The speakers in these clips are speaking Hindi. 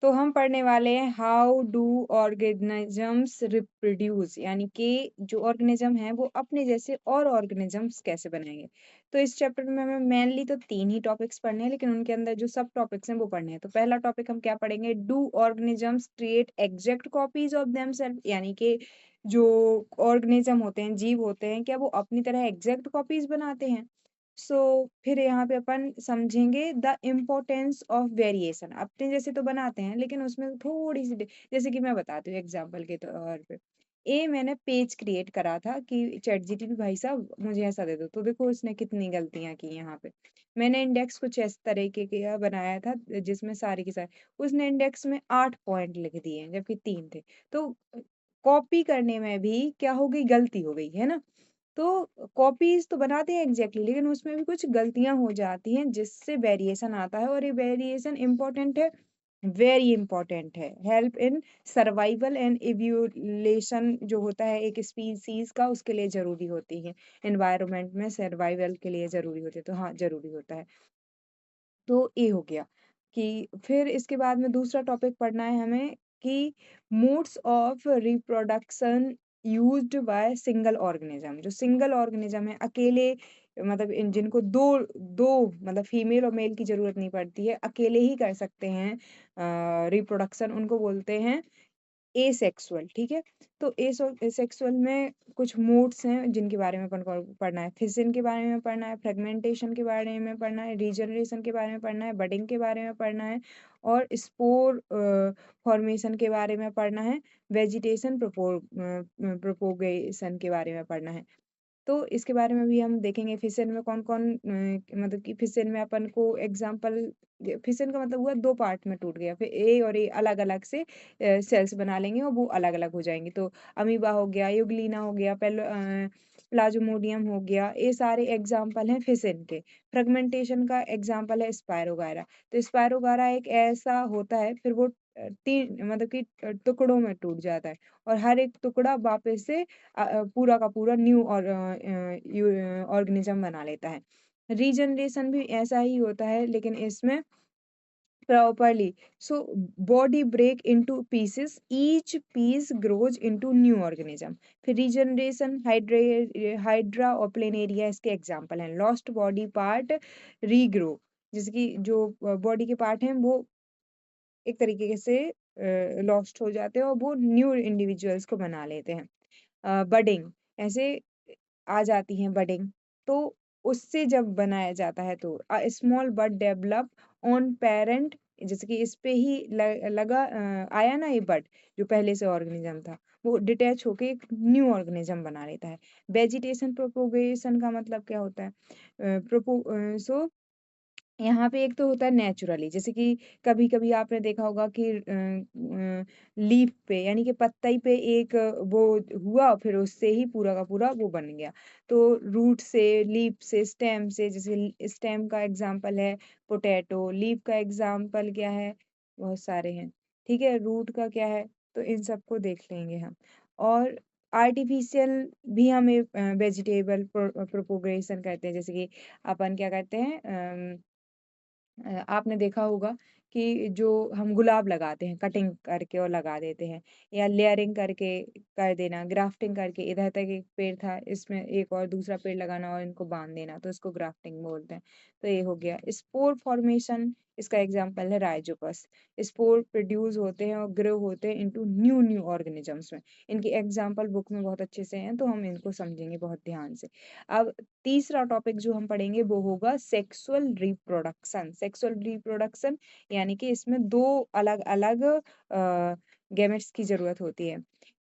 तो हम पढ़ने वाले हैं हाउ डू ऑर्गेनिजम्स रिप्रोड्यूस, यानी कि जो ऑर्गेनिज्म है वो अपने जैसे और ऑर्गेनिजम्स कैसे बनाएंगे। तो इस चैप्टर में हमें मेनली तो 3 ही टॉपिक्स पढ़ने हैं, लेकिन उनके अंदर जो सब टॉपिक्स हैं वो पढ़ने हैं। तो पहला टॉपिक हम क्या पढ़ेंगे, do organisms create exact copies of themselves, यानी कि जो ऑर्गेनिज्म होते हैं, जीव होते हैं, क्या वो अपनी तरह एग्जैक्ट कॉपीज बनाते हैं। सो फिर यहाँ पे अपन समझेंगे द इम्पोर्टेंस ऑफ वेरिएशन। अपने जैसे तो बनाते हैं, लेकिन उसमें थोड़ी सी जैसे कि मैं बताती हूँ एग्जांपल के तौर पे। मैंने पेज क्रिएट करा था कि चैट जीटीपी भाई साहब मुझे ऐसा दे दो, तो देखो उसने कितनी गलतियां की यहाँ पे। मैंने इंडेक्स कुछ इस तरीके का बनाया था जिसमें सारी की सारी, उसने इंडेक्स में 8 पॉइंट लिख दिए हैं, जबकि 3 थे। तो कॉपी करने में भी क्या हो गई, गलती हो गई है ना। तो कॉपीज तो बनाते हैं एग्जैक्टली, लेकिन उसमें भी कुछ गलतियां हो जाती हैं जिससे वेरिएशन आता है, और ये वेरिएशन इंपॉर्टेंट है, वेरी इंपॉर्टेंट है। Help in survival and evolution जो होता है एक स्पीसीज का, उसके लिए जरूरी होती है। एनवायरनमेंट में सर्वाइवल के लिए जरूरी होती है, तो हाँ जरूरी होता है। तो ये हो गया कि फिर इसके बाद में दूसरा टॉपिक पढ़ना है हमें कि modes of reproduction used by single organism. जो सिंगल ऑर्गेनिज्म है, अकेले, मतलब इन जिनको दो दो मतलब फीमेल और मेल की जरूरत नहीं पड़ती है, अकेले ही कर सकते हैं रिप्रोडक्शन, उनको बोलते हैं एसेक्सुअल। ठीक है। तो एसेक्सुअल में कुछ मोड्स हैं जिनके बारे में अपन को पढ़ना है। फिशन के बारे में पढ़ना है, फ्रेगमेंटेशन के बारे में पढ़ना है, रीजनरेशन के बारे में पढ़ना है, बडिंग के बारे में पढ़ना है, और स्पोर फॉर्मेशन के बारे में पढ़ना है, वेजिटेशन प्रोपोगेशन के बारे में पढ़ना है। तो इसके बारे में भी हम देखेंगे फिशन में कौन कौन, मतलब कि फिशन में अपन को एग्जांपल, फिशन का मतलब हुआ दो पार्ट में टूट गया, फिर ए और ए अलग अलग से सेल्स बना लेंगे और वो अलग अलग हो जाएंगे। तो अमीबा हो गया, यूग्लिना हो गया, प्लाज्मोडियम हो गया, ये सारे एग्जाम्पल हैं फिशन के। फ्रेगमेंटेशन का एग्जाम्पल है स्पायरोगारा। तो स्पायरोगारा एक ऐसा होता है, फिर वो तीन मतलब कि टुकड़ों में टूट जाता है, और हर एक टुकड़ा वापस से पूरा का पूरा न्यू और ऑर्गेनिज्म बना लेता है। रीजनरेशन भी ऐसा ही होता है, लेकिन इसमें properly. So body break into pieces, each piece grows into new organism. फिर रीजनरेशन, हाइड्रा और प्लेनेरिया इसके एग्जाम्पल हैं। लॉस्ट बॉडी पार्ट रीग्रो, जैसे कि जो बॉडी के पार्ट हैं वो एक तरीके से लॉस्ट हो जाते हैं और वो न्यू इंडिविजुअल्स को बना लेते हैं। बडिंग, ऐसे आ जाती हैं बडिंग। तो उससे जब बनाया जाता है तो small bud develop on parent, जैसे कि इस पे ही लगा आया ना ये बड, जो पहले से ऑर्गेनिज्म था वो डिटैच होके एक न्यू ऑर्गेनिज्म बना लेता है। वेजिटेशन प्रोपोगेशन का मतलब क्या होता है, सो यहाँ पे एक तो होता है नेचुरली, जैसे कि कभी कभी आपने देखा होगा कि लीफ पे यानी कि पत्ती पे एक वो हुआ, फिर उससे ही पूरा का पूरा वो बन गया। तो रूट से, लीफ से, स्टेम से, जैसे स्टेम का एग्जाम्पल है पोटैटो, लीफ का एग्जाम्पल क्या है, बहुत सारे हैं। ठीक है, रूट का क्या है, तो इन सबको देख लेंगे हम। और आर्टिफिशियल भी हम वेजिटेबल प्रोपोगेशन करते हैं, जैसे कि अपन क्या करते हैं, आपने देखा होगा कि जो हम गुलाब लगाते हैं कटिंग करके और लगा देते हैं, या लेयरिंग करके कर देना, ग्राफ्टिंग करके इधर तक एक पेड़ था, इसमें एक और दूसरा पेड़ लगाना और इनको बांध देना, तो इसको ग्राफ्टिंग बोलते हैं। तो ये हो गया स्पोर फॉर्मेशन, इसका एग्जांपल है राइजोपस। स्पोर प्रोड्यूस होते हैं और ग्रो होते हैं इनटू न्यू न्यू ऑर्गेनिजम्स में। इनके एग्जांपल बुक में बहुत अच्छे से हैं, तो हम इनको समझेंगे बहुत ध्यान से। अब तीसरा टॉपिक जो हम पढ़ेंगे वो होगा सेक्सुअल रिप्रोडक्शन। सेक्सुअल रिप्रोडक्शन यानी कि इसमें दो अलग अलग गैमेट्स की जरूरत होती है।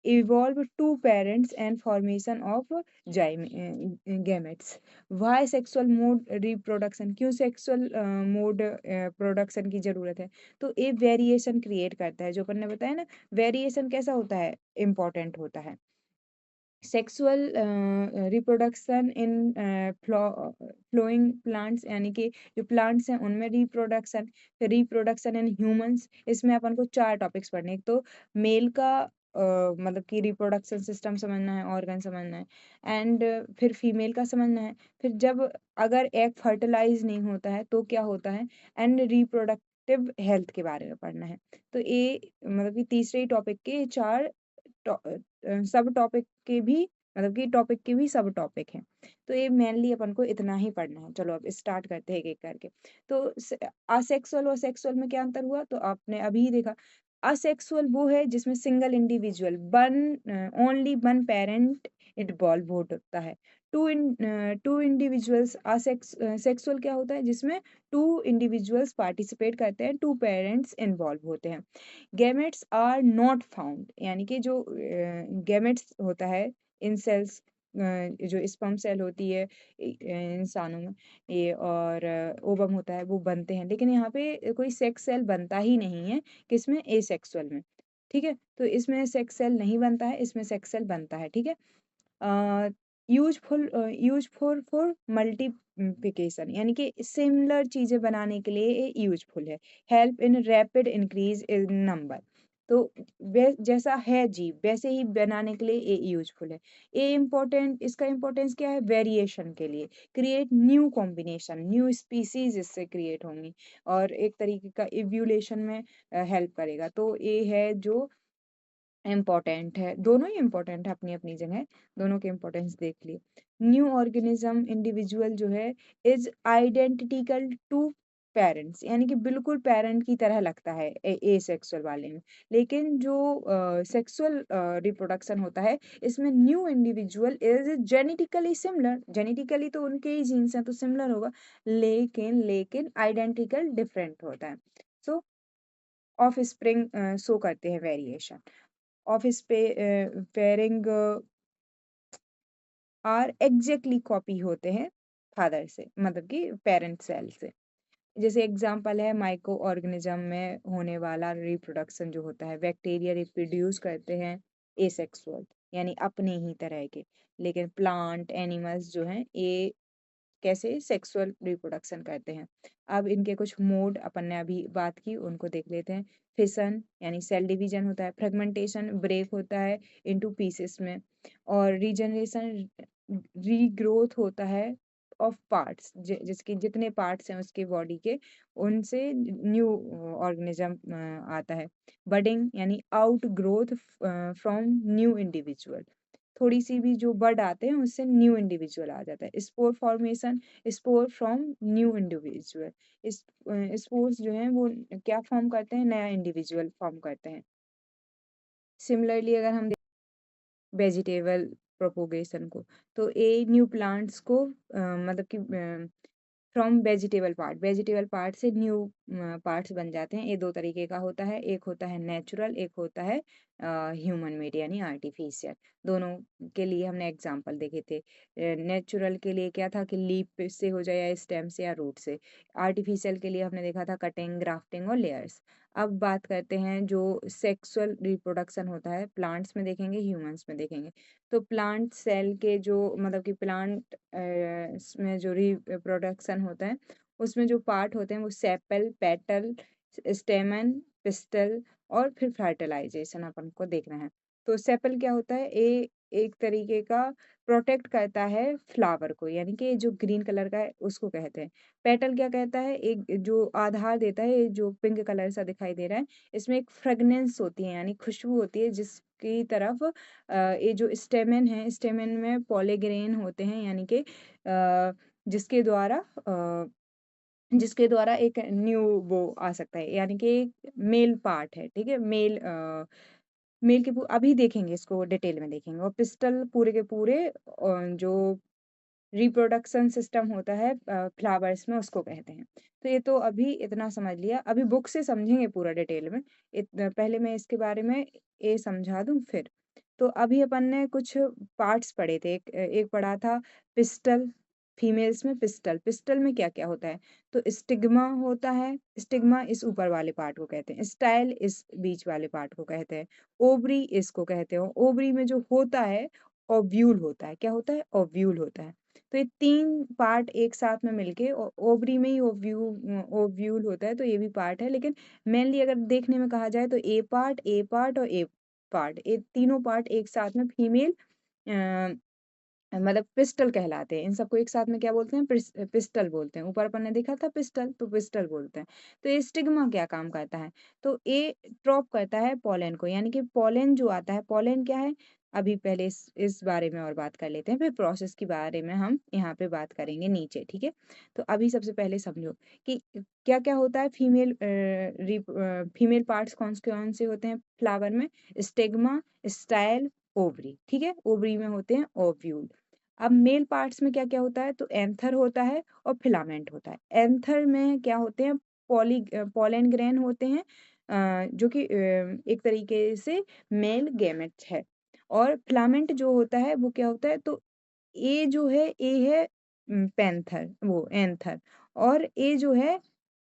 Evolve two parents and formation of gametes. Why sexual mode reproduction, क्यों सेक्सुअल मोड प्रोडक्शन की जरूरत है, तो ये वेरिएशन क्रिएट करता है, जो अपन ने बताया ना। वेरिएशन कैसा होता है, इम्पोर्टेंट होता है। Sexual reproduction in flowing plants, यानी कि जो प्लांट्स हैं उनमें रिप्रोडक्शन। फिर रिप्रोडक्शन इन ह्यूमंस, इसमें अपन को 4 टॉपिक्स पढ़ने। एक तो मेल का मतलब कि रिप्रोडक्शन सिस्टम समझना है, ऑर्गन समझना है, एंड फिर फीमेल का समझना है। फिर जब अगर एग फर्टिलाइज नहीं होता है तो क्या होता है, एंड रिप्रोडक्टिव हेल्थ के बारे में पढ़ना है। तो ये मतलब कि तीसरे टॉपिक के 4 सब टॉपिक के भी मतलब कि टॉपिक के भी सब टॉपिक हैं। तो ये मेनली अपन को इतना ही पढ़ना है। चलो अब स्टार्ट करते हैं एक-एक करके। तो असेक्सुअल और सेक्सुअल में क्या अंतर हुआ? तो आपने अभी ही देखा। असेक्सुअल वो है जिसमें single individual only one parent involve होता है। टू इंडिविजुअल्स सेक्सुअल क्या होता है? जिसमें 2 इंडिविजुअल्स पार्टिसिपेट करते हैं, 2 पेरेंट्स इन्वॉल्व होते हैं। गैमेट्स आर नॉट फाउंड यानी कि जो गैमेट्स होता है इन सेल्स जो स्पर्म सेल होती है इंसानों में ये और ओवम होता है वो बनते हैं, लेकिन यहाँ पे कोई सेक्स सेल बनता ही नहीं है किसमें? एसेक्सुअल में। ठीक है, तो इसमें सेक्स सेल नहीं बनता है, इसमें सेक्स सेल बनता है। ठीक है, यूजफुल फॉर मल्टीप्लिकेशन यानी कि सिमिलर चीजें बनाने के लिए ये यूजफुल है। Help in rapid increase in number, तो जैसा है जी वैसे ही बनाने के लिए ये यूजफुल है। ये इम्पोर्टेंट इसका इम्पोर्टेंस क्या है? वेरिएशन के लिए, create new combination, new species इससे क्रिएट होंगी और एक तरीके का इव्यूलेशन में हेल्प करेगा। तो ये है जो इम्पोर्टेंट है, दोनों ही इम्पोर्टेंट है अपनी अपनी जगह, दोनों के इम्पोर्टेंस देख लिए। न्यू ऑर्गेनिज्म इंडिविजुअल जो है इज आइडेंटिकल टू पेरेंट्स यानी कि बिल्कुल पेरेंट की तरह लगता है ए सेक्सुअल वाले में, लेकिन जो सेक्सुअल रिप्रोडक्शन होता है इसमें new individual is genetically similar, genetically तो उनके ही जीन्स हैं तो सिमिलर होगा, लेकिन लेकिन आइडेंटिकल डिफरेंट होता है। सो ऑफ स्प्रिंग शो करते हैं variation of pairing are exactly copy होते हैं फादर से मतलब कि पेरेंट सेल से। जैसे एग्जांपल है माइक्रो ऑर्गेनिज्म में होने वाला रिप्रोडक्शन जो होता है, बैक्टीरिया रिप्रोड्यूस करते हैं एसेक्सुअल यानी अपने ही तरह के, लेकिन प्लांट एनिमल्स जो हैं ये कैसे सेक्सुअल रिप्रोडक्शन करते हैं। अब इनके कुछ मोड अपन ने अभी बात की उनको देख लेते हैं। फिशन यानी सेल डिवीजन होता है, फ्रेगमेंटेशन ब्रेक होता है इनटू पीसेस में, और रीजनरेशन रीग्रोथ होता है ऑफ पार्ट्स जिसके जितने पार्ट्स हैं उसके बॉडी के उनसे न्यू ऑर्गेनिज्म आता है। बडिंग यानी out growth from new individual, थोड़ी सी भी जो बड आते हैं उससे न्यू इंडिविजुअल आ जाता है। Spore formation spore from new individual, इस स्पोर्स जो हैं वो क्या फॉर्म करते हैं? नया इंडिविजुअल फॉर्म करते हैं। सिमिलरली अगर हम वेजिटेबल प्रोपोगेशन को, तो ए न्यू प्लांट्स को मतलब कि फ्रॉम वेजिटेबल पार्ट से न्यू पार्ट्स बन जाते हैं। ये दो तरीके का होता है, एक होता है नेचुरल, एक होता है ह्यूमन मेड यानी आर्टिफिशियल। दोनों के लिए हमने एग्जांपल देखे थे। नेचुरल के लिए क्या था कि लीफ से हो जाए या स्टेम से या रूट से। आर्टिफिशियल के लिए हमने देखा था कटिंग, ग्राफ्टिंग और लेयर्स। अब बात करते हैं जो सेक्सुअल रिप्रोडक्शन होता है, प्लांट्स में देखेंगे, ह्यूमंस में देखेंगे। तो प्लांट सेल के जो मतलब कि प्लांट में जो रिप्रोडक्शन होता है उसमें जो पार्ट होते हैं वो सेपल, पेटल, स्टेमन, पिस्टल और फिर फर्टिलाइजेशन अपन को देखना है। तो सेपल क्या होता है? एक तरीके का प्रोटेक्ट करता है फ्लावर को यानी कि जो ग्रीन कलर का है उसको कहते हैं। पेटल क्या कहता है? एक जो आधार देता है, ये जो पिंक कलर सा दिखाई दे रहा है, इसमें एक फ्रेगनेंस होती है यानी खुशबू होती है जिसकी तरफ ये जो स्टेमन है, स्टेमन में पॉलीग्रेन होते हैं यानी कि जिसके द्वारा जिसके द्वारा एक न्यू वो आ सकता है यानी कि मेल पार्ट है। ठीक है, मेल के अभी देखेंगे इसको डिटेल में देखेंगे। और पिस्टल पूरे के पूरे जो रिप्रोडक्शन सिस्टम होता है फ्लावर्स में उसको कहते हैं। तो ये तो अभी इतना समझ लिया, अभी बुक से समझेंगे पूरा डिटेल में। पहले मैं इसके बारे में ये समझा दूं फिर। तो अभी अपन ने कुछ पार्ट्स पढ़े थे, एक पढ़ा था पिस्टल, फीमेल्स में पिस्टल। पिस्टल में क्या क्या होता है? तो स्टिग्मा होता है, स्टिग्मा इस ऊपर वाले पार्ट को कहते हैं, स्टाइल इस बीच वाले पार्ट को कहते हैं, ओवरी इसको कहते हो, ओवरी में जो होता है ओव्यूल होता है। क्या होता है? ओव्यूल होता है। तो ये 3 पार्ट एक साथ में मिलके ओवरी में ही ओव्यूल होता है, तो ये भी पार्ट है। लेकिन मेनली अगर देखने में कहा जाए तो ए पार्ट और ए पार्ट, ये तीनों पार्ट एक साथ में फीमेल मतलब पिस्टल कहलाते हैं। इन सबको एक साथ में क्या बोलते हैं? पिस्टल बोलते हैं। ऊपर अपन ने देखा था पिस्टल, तो पिस्टल बोलते हैं। तो ये स्टिग्मा क्या काम करता है? तो ये ट्रॉप करता है पॉलन को, यानी कि पॉलन जो आता है, पॉलन क्या है? अभी पहले इस बारे में और बात कर लेते हैं, फिर प्रोसेस के बारे में हम यहाँ पे बात करेंगे नीचे, ठीक है? तो अभी सबसे पहले समझो कि क्या-क्या होता है फीमेल पार्ट्स कौन-कौन से होते हैं फ्लावर में? स्टिग्मा, स्टाइल, ओवरी, ठीक है? ओवरी में होते हैं ओव्यूल। अब मेल पार्ट्स में क्या-क्या होता है? तो एंथर होता है और फिलामेंट होता है। एंथर में क्या होते हैं? पोलन ग्रेन होते हैं, जो कि एक तरीके से मेल गैमेट्स है। और फिलामेंट जो होता है वो क्या होता है? तो ए जो है, ए है पैंथर वो एंथर, और ए जो है,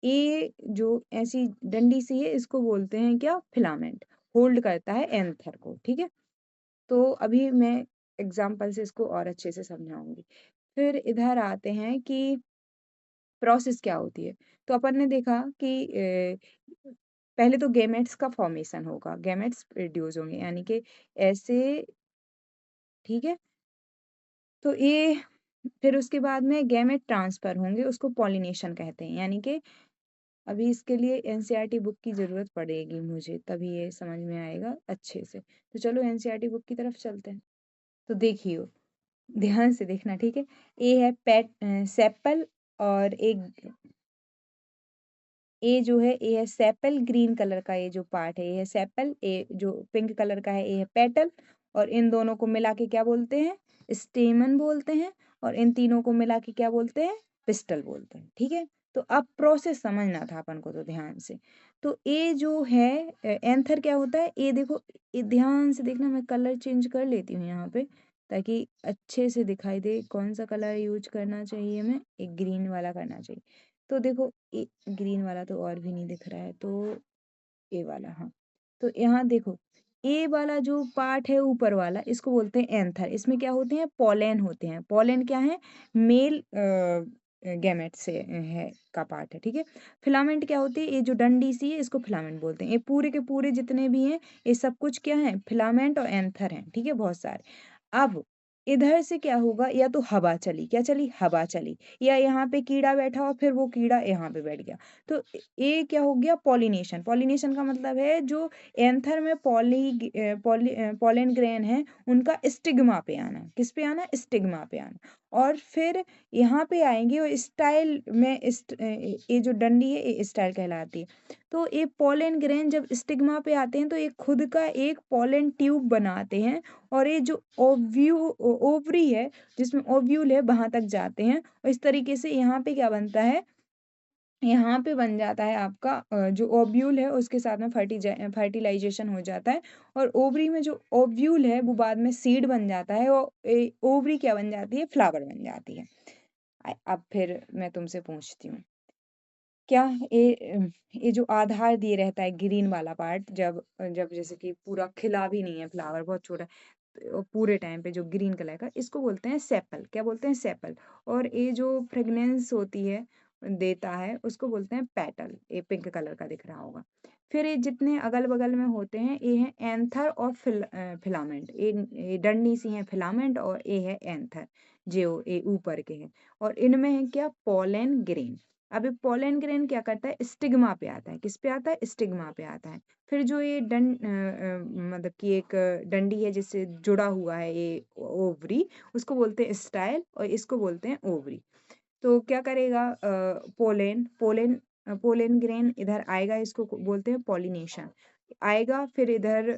ए जो ऐसी डंडी सी है, इसको बोलते हैं क्या? फिलामेंट। होल्ड करता है एंथर को, ठीक है? तो अभी मैं एग्जाम्पल से इसको और अच्छे से समझाऊंगी। फिर इधर आते हैं कि प्रोसेस क्या होती है। तो अपन ने देखा कि पहले तो गैमेट्स का फॉर्मेशन होगा, गैमेट्स प्रोड्यूस होंगे, यानी कि ऐसे, ठीक है? तो ये फिर उसके बाद में गैमेट ट्रांसफर होंगे, उसको पॉलिनेशन कहते हैं। यानी कि अभी इसके लिए एनसीईआरटी बुक की ज़रूरत पड़ेगी मुझे, तभी ये समझ में आएगा अच्छे से। तो चलो एनसीईआरटी बुक की तरफ चलते हैं। तो देखिए, ध्यान से देखना, ठीक है? ए है सेपल, और एक ए जो है, ए है सेपल, ग्रीन कलर का ये जो पार्ट है, ये है सेपल। ए जो पिंक कलर का है, ये है पेटल। और इन दोनों को मिला के क्या बोलते हैं? स्टेमन बोलते हैं। और इन तीनों को मिला के क्या बोलते हैं? पिस्टल बोलते हैं, ठीक है? तो अब प्रोसेस समझना था अपन को, तो ध्यान से। तो ए जो है, एंथर क्या होता है? ए देखो, ए ध्यान से देखना, मैं कलर चेंज कर लेती हूँ यहाँ पे, ताकि अच्छे से दिखाई दे कौन सा कलर यूज करना चाहिए। मैं एक ग्रीन वाला करना चाहिए। तो देखो, ग्रीन वाला तो और भी नहीं दिख रहा है, तो ए वाला, हाँ। तो यहाँ देखो, ए वाला जो पार्ट है ऊपर वाला, इसको बोलते हैं एंथर। इसमें क्या होते हैं? पोलन होते हैं। पोलन क्या है? मेल गैमेट से है का पार्ट है, ठीक है? फिलामेंट क्या होती है? ये जो डंडी सी है, इसको फिलामेंट बोलते हैं। ये पूरे के पूरे जितने भी हैं, ये सब कुछ क्या है? फिलामेंट और एंथर हैं, ठीक है? बहुत सारे। अब इधर से क्या होगा? या तो हवा चली, क्या चली? हवा चली। या यहाँ पे कीड़ा बैठा और फिर वो कीड़ा यहाँ पे बैठ गया। तो ये क्या हो गया? पॉलिनेशन। पॉलिनेशन का मतलब है जो एंथर में पोलन ग्रेन है, उनका स्टिग्मा पे आना। किस पे आना? स्टिग्मा पे आना। और फिर यहाँ पे आएंगे, और स्टाइल में ये जो डंडी है, ये स्टाइल कहलाती है। तो ये पोलन ग्रेन जब स्टिग्मा पे आते हैं, तो ये खुद का एक पोलन ट्यूब बनाते हैं। और ये जो ओवरी है, जिसमें ओव्यूल है, वहां तक जाते हैं। और इस तरीके से यहाँ पे क्या बनता है? यहाँ पे बन जाता है आपका जो ओव्यूल है, उसके साथ में फर्टिलाइजेशन हो जाता है। और ओवरी में जो ओव्यूल है, वो बाद में सीड बन जाता है, और ओवरी क्या बन जाती है? फ्लावर बन जाती है। अब फिर मैं तुमसे पूछती हूँ, क्या ये जो आधार दिए रहता है, ग्रीन वाला पार्ट, जब जब जैसे कि पूरा खिला भी नहीं है, फ्लावर बहुत छोटा है, तो पूरे टाइम पे जो ग्रीन कलर का, इसको बोलते हैं सेपल। क्या बोलते हैं? सेपल। और ये जो फ्रेगनेंस होती है, देता है, उसको बोलते हैं पेटल। ये पिंक कलर का दिख रहा होगा। फिर ये जितने अगल बगल में होते हैं, ये है एंथर और फिलामेंट। ये डंडी सी है फिलामेंट, और ये है एंथर, जो ये ऊपर के हैं। और इनमें है क्या? Pollen grain. अब ये पोलन ग्रेन क्या करता है? स्टिग्मा पे आता है। किस पे आता है? स्टिग्मा पे आता है। फिर जो ये मतलब कि एक डंडी है जिससे जुड़ा हुआ है ये ओवरी, उसको बोलते हैं स्टाइल, और इसको बोलते हैं ओवरी। तो क्या करेगा? पोलेन ग्रेन इधर आएगा, इसको बोलते हैं पॉलिनेशन। आएगा, फिर इधर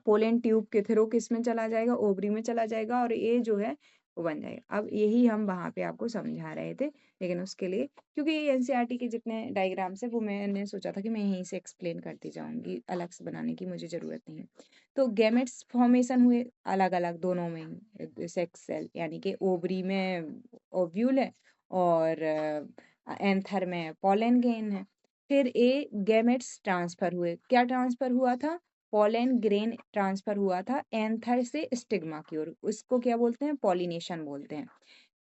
पोलन ट्यूब के थ्रू किस में चला जाएगा? ओवरी में चला जाएगा, और ये जो है वो बन जाएगा। अब यही हम वहां पे आपको समझा रहे थे, लेकिन उसके लिए, क्योंकि ये एनसीईआरटी के जितने डायग्राम्स है, वो मैंने सोचा था कि मैं यहीं से एक्सप्लेन करती जाऊंगी, अलग से बनाने की मुझे जरूरत नहीं है। तो गैमेट्स फॉर्मेशन हुए अलग अलग दोनों में, सेक्स सेल, यानी कि ओवरी में ओव्यूल है, और एंथर में पोलन ग्रेन है। फिर ए गैमेट्स ट्रांसफर हुए। क्या ट्रांसफर हुआ था? पोलन ग्रेन ट्रांसफर हुआ था एंथर से स्टिग्मा की ओर, उसको क्या बोलते हैं? पॉलिनेशन बोलते हैं।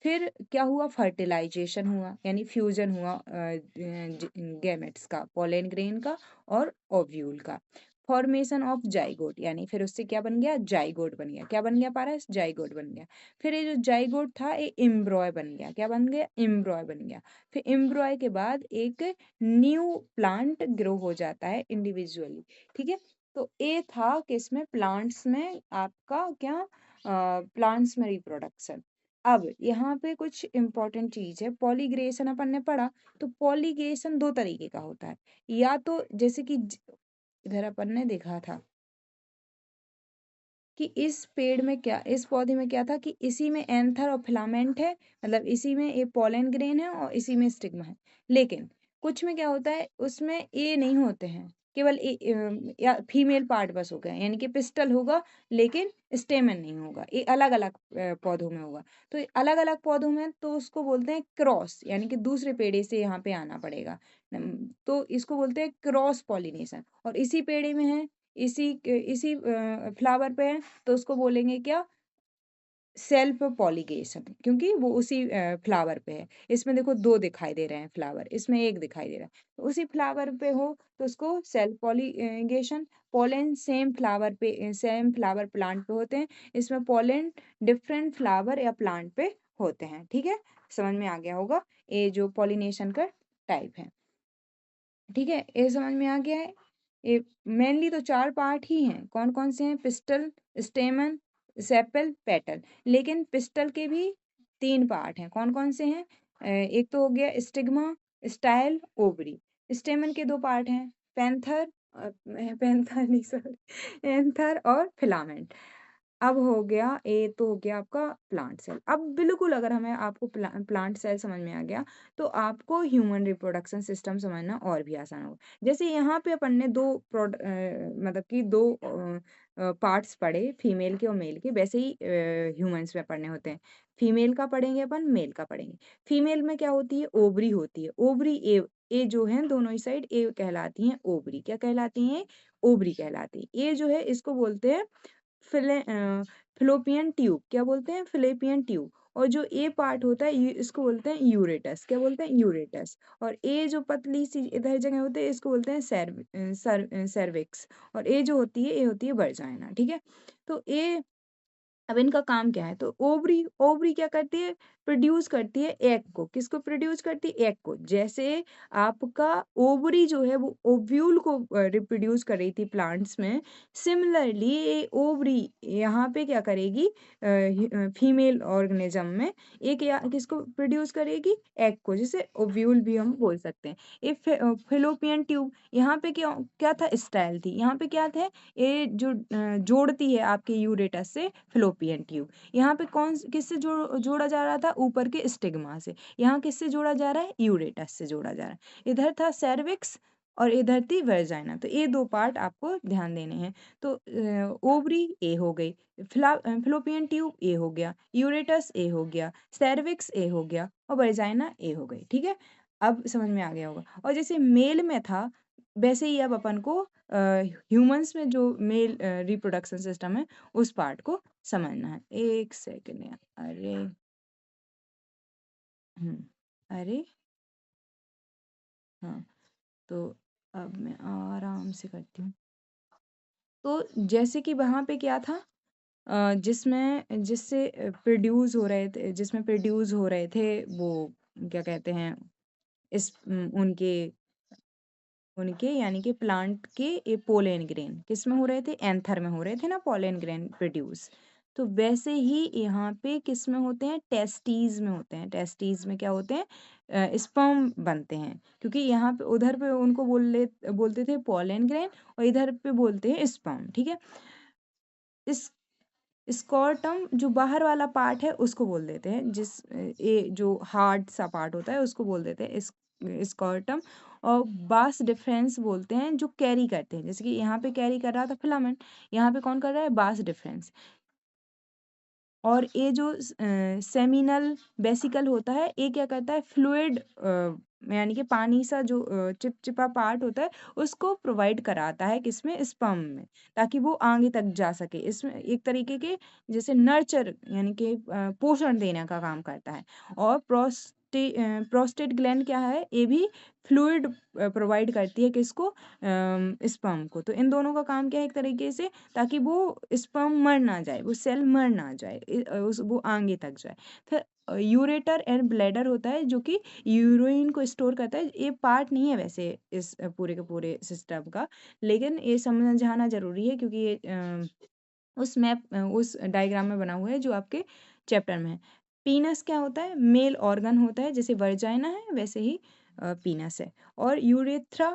फिर क्या हुआ? फर्टिलाइजेशन हुआ, यानी फ्यूजन हुआ गैमेट्स का, पोलन ग्रेन का और ओव्यूल का। फॉर्मेशन ऑफ जाइगोट, यानी फिर उससे क्या बन गया, जाइगोट बन गया। क्या बन गया पारस, जाइगोट बन गया। फिर ये जो जाइगोट था ये एम्ब्रॉय बन गया। क्या बन गया, एम्ब्रॉय बन गया। फिर एम्ब्रॉय के बाद एक न्यू प्लांट ग्रो हो जाता है इंडिविजुअली। ठीक है, तो ये था कि इसमें प्लांट्स में आपका क्या, प्लांट्स में रिप्रोडक्शन। अब यहाँ पे कुछ इंपॉर्टेंट चीज है, पॉलीग्रेशन अपन ने पढ़ा। तो पॉलीगेशन दो तरीके का होता है, या तो जैसे कि इधर अपन ने देखा था कि इस पेड़ में क्या, इस पौधे में क्या था कि इसी में एंथर और फिलामेंट है, मतलब इसी में ये पोलन ग्रेन है और इसी में स्टिग्मा है। लेकिन कुछ में क्या होता है, उसमें ये नहीं होते हैं, केवल या फीमेल पार्ट बस होगा, यानी कि पिस्टल होगा लेकिन स्टेमन नहीं होगा। ये अलग अलग पौधों में होगा। तो अलग अलग पौधों में तो उसको बोलते हैं क्रॉस, यानी कि दूसरे पेड़े से यहाँ पे आना पड़ेगा। तो इसको बोलते हैं क्रॉस पॉलिनेशन। और इसी पेड़े में है, इसी फ्लावर पे है, तो उसको बोलेंगे क्या, सेल्फ पॉलिनेशन, क्योंकि वो उसी फ्लावर पे है। इसमें देखो दो दिखाई दे रहे हैं फ्लावर, इसमें एक दिखाई दे रहा है, तो उसी फ्लावर पे हो तो उसको self pollination. Pollen same flower पे, सेम फ्लावर प्लांट पे होते हैं, इसमें पोलन डिफरेंट फ्लावर या प्लांट पे होते हैं। ठीक है, समझ में आ गया होगा ये जो पॉलिनेशन का टाइप है। ठीक है, ये समझ में आ गया है। ये मेनली तो चार पार्ट ही हैं, कौन कौन से हैं, पिस्टल, स्टेमन, सेपल, पेटल। लेकिन पिस्टल के भी तीन पार्ट हैं, कौन कौन से हैं, एक तो हो गया स्टिग्मा, स्टाइल, ओवरी। स्टेमन के दो पार्ट हैं, पैंथर, पैंथर नहीं सॉरी, एंथर और फिलामेंट। अब हो गया, ये तो हो गया आपका प्लांट सेल। अब बिल्कुल अगर हमें आपको प्लांट सेल समझ में आ गया तो आपको ह्यूमन रिप्रोडक्शन सिस्टम समझना और भी आसान होगा। जैसे यहाँ पे अपन ने मतलब कि दो पार्ट्स पढ़े, फीमेल के और मेल के, वैसे ही ह्यूमंस में पढ़ने होते हैं। फीमेल का पढ़ेंगे अपन, मेल का पढ़ेंगे। फीमेल में क्या होती है, ओवरी होती है। ओवरी ए जो है दोनों ही साइड ए कहलाती हैं ओवरी। क्या कहलाती हैं, ओवरी कहलाती है। ए जो है इसको बोलते हैं फिलोपियन ट्यूब। क्या बोलते हैं, फिलोपियन ट्यूब। और जो ए पार्ट होता है इसको बोलते हैं यूरेटस। क्या बोलते हैं, यूरेटस। और ए जो पतली सी इधर जगह होती है इसको बोलते हैं सर्विक्स। और ए जो होती है ये होती है वर्जाइना। ठीक है, तो ए, अब इनका काम क्या है, तो ओवरी, ओवरी क्या करती है, प्रोड्यूस करती है एग को। किसको प्रोड्यूस करती है, एग को। जैसे आपका ओवरी जो है वो ओव्यूल को रिप्रोड्यूस कर रही थी प्लांट्स में, सिमिलरली ये ओवरी यहाँ पे क्या करेगी, फीमेल ऑर्गेनिज्म में एक या किसको प्रोड्यूस करेगी, एग को, जिसे ओव्यूल भी हम बोल सकते हैं। ये फिलोपियन ट्यूब, यहाँ पे क्या क्या था, स्टाइल थी। यहाँ पे क्या थे, ये जो जोड़ती है आपके यूरेटस से फिलोपियन ट्यूब। यहाँ पे कौन किससे जोड़ा जा रहा था, ऊपर के स्टिग्मा से। यहाँ किससे जोड़ा जा रहा है, यूरेटस से जोड़ा जा रहा है। इधर था सर्विक्स और इधर थी वर्जाइना। तो ये दो पार्ट आपको ध्यान देने हैं। तो ओवरी ए हो गई, फिलोपियन ट्यूब ए हो गया, यूरेटस ए हो गया, सर्विक्स ए हो गया और वर्जाइना ए हो गई। ठीक है, अब समझ में आ गया होगा। और जैसे मेल में था वैसे ही अब अपन को ह्यूमंस में जो मेल रिप्रोडक्शन सिस्टम है उस पार्ट को समझना है। एक सेकंड यार, अरे अरे हाँ, तो अब मैं आराम से करती हूँ। तो जैसे कि वहां पे क्या था, जिसमें जिससे प्रोड्यूस हो रहे थे, जिसमें प्रोड्यूस हो रहे थे वो क्या कहते हैं, इस उनके उनके यानी कि प्लांट के ये पोलन ग्रेन किस में हो रहे थे, एंथर में हो रहे थे ना पोलन ग्रेन प्रोड्यूस। तो वैसे ही यहाँ पे किस में होते हैं, टेस्टीज में होते हैं। टेस्टीज में क्या होते हैं, स्पर्म बनते हैं। क्योंकि यहाँ पे उधर पे उनको बोलते थे पोलन ग्रेन और इधर पे बोलते हैं स्पर्म। ठीक है, इस स्कॉर्टम जो बाहर वाला पार्ट है उसको बोल देते हैं, ये जो हार्ड सा पार्ट होता है उसको बोल देते हैं स्कॉर्टम। और बास डिफरेंस बोलते हैं जो कैरी करते हैं, जैसे कि यहाँ पे कैरी कर रहा था फिलामेंट, यहाँ पे कौन कर रहा है, बास डिफरेंस। और ये जो सेमिनल वेसिकल होता है ये क्या करता है, फ्लूइड यानी कि पानी सा जो चिपचिपा पार्ट होता है उसको प्रोवाइड कराता है किसमें, स्पर्म में, ताकि वो आगे तक जा सके। इसमें एक तरीके के जैसे नर्चर यानी कि पोषण देने का काम करता है। और प्रोस्टेट ग्लैंड क्या है, ये भी फ्लूइड प्रोवाइड करती है किसको, स्पर्म को। तो इन दोनों का काम क्या है एक तरीके से, ताकि वो स्पर्म मर ना जाए, वो सेल मर ना जाए, वो आगे तक जाए। फिर यूरेटर एंड ब्लैडर होता है जो कि यूरिन को स्टोर करता है। ये पार्ट नहीं है वैसे इस पूरे के पूरे सिस्टम का, लेकिन ये समझाना जरूरी है क्योंकि ये उस मैप उस डायग्राम में बना हुआ है जो आपके चैप्टर में है। पीनस क्या होता है, मेल ऑर्गन होता है, जैसे वर्जाइना है वैसे ही पीनस है। और यूरेथ्रा,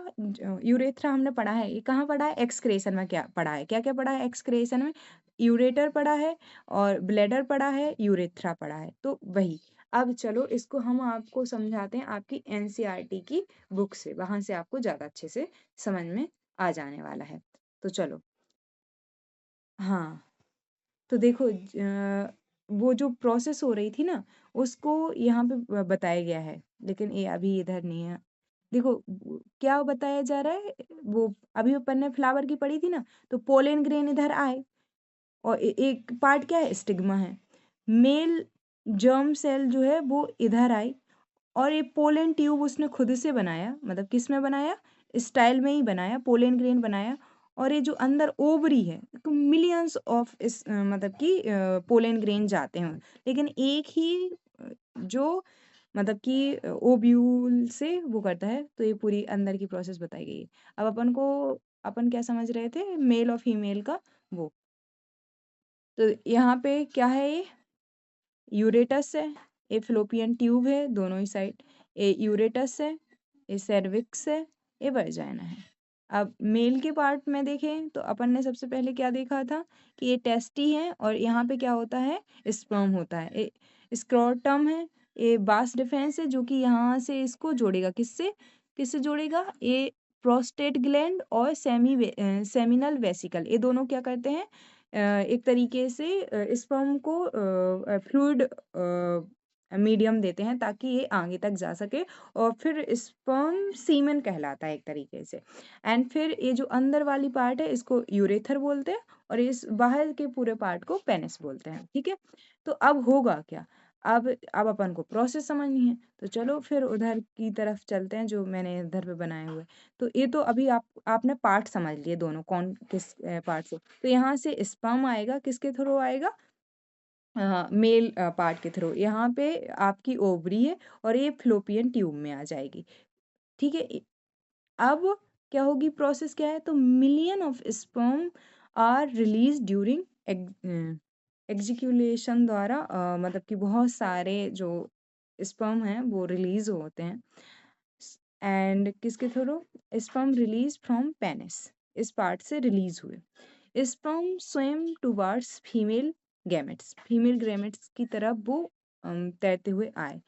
यूरेथ्रा हमने पढ़ा है, ये कहाँ पढ़ा है, एक्सक्रेशन में क्या पढ़ा है, क्या क्या पढ़ा है एक्सक्रेशन में, यूरेटर पढ़ा है और ब्लैडर पढ़ा है, यूरेथ्रा पढ़ा है, तो वही। अब चलो इसको हम आपको समझाते हैं आपकी एनसीईआरटी की बुक से, वहां से आपको ज्यादा अच्छे से समझ में आ जाने वाला है। तो चलो, हाँ, तो देखो वो जो प्रोसेस हो रही थी ना, उसको यहाँ पे बताया गया है, लेकिन ये अभी इधर नहीं है। देखो क्या बताया जा रहा है, वो अभी अपन ने फ्लावर की पढ़ी थी ना, तो पोलन ग्रेन इधर आए और एक पार्ट क्या है, स्टिग्मा है। मेल जर्म सेल जो है वो इधर आई, और ये पोलन ट्यूब उसने खुद से बनाया, मतलब किस में बनाया, स्टाइल में ही बनाया, पोलन ग्रेन बनाया। और ये जो अंदर ओवरी है, तो मिलियंस ऑफ इस मतलब कि पोलन ग्रेन जाते हैं, लेकिन एक ही जो मतलब कि ओव्यूल से वो करता है। तो ये पूरी अंदर की प्रोसेस बताई गई है। अब अपन क्या समझ रहे थे, मेल और फीमेल का वो। तो यहाँ पे क्या है, ये यूरेटस है, ये फ्लोपियन ट्यूब है दोनों ही साइड, ये यूरेटस है, ये सर्विक्स है, ये वर्जाइना है। अब मेल के पार्ट में देखें तो अपन ने सबसे पहले क्या देखा था कि ये टेस्टी है, और यहाँ पे क्या होता है, स्पर्म होता है, ये स्क्रोटम है, ये बास डिफेंस है जो कि यहाँ से इसको जोड़ेगा, किससे किससे जोड़ेगा, ये प्रोस्टेट ग्लैंड और सेमिनल वेसिकल, ये दोनों क्या करते हैं, एक तरीके से स्पर्म को फ्लूइड मीडियम देते हैं ताकि ये आगे तक जा सके, और फिर स्पर्म सीमेन कहलाता है एक तरीके से। एंड फिर ये जो अंदर वाली पार्ट है इसको यूरेथर बोलते हैं, और इस बाहर के पूरे पार्ट को पेनिस बोलते हैं, ठीक है। तो अब होगा क्या, अब अपन को प्रोसेस समझनी है, तो चलो फिर उधर की तरफ चलते हैं जो मैंने इधर पे बनाए हुए। तो ये तो अभी आपने पार्ट समझ लिए दोनों, कौन किस पार्ट से। तो यहाँ से स्पर्म आएगा, किसके थ्रू आएगा, मेल पार्ट के थ्रू। यहाँ पे आपकी ओवरी है और ये फ्लोपियन ट्यूब में आ जाएगी, ठीक है। अब क्या होगी, प्रोसेस क्या है, तो million of sperm are release during ejaculation द्वारा, मतलब कि बहुत सारे जो स्पर्म हैं वो रिलीज होते हैं। एंड किसके through, sperm release from penis, इस पार्ट से रिलीज हुए। Sperm swim towards female gametes की तरफ वो तैरते हुए आए।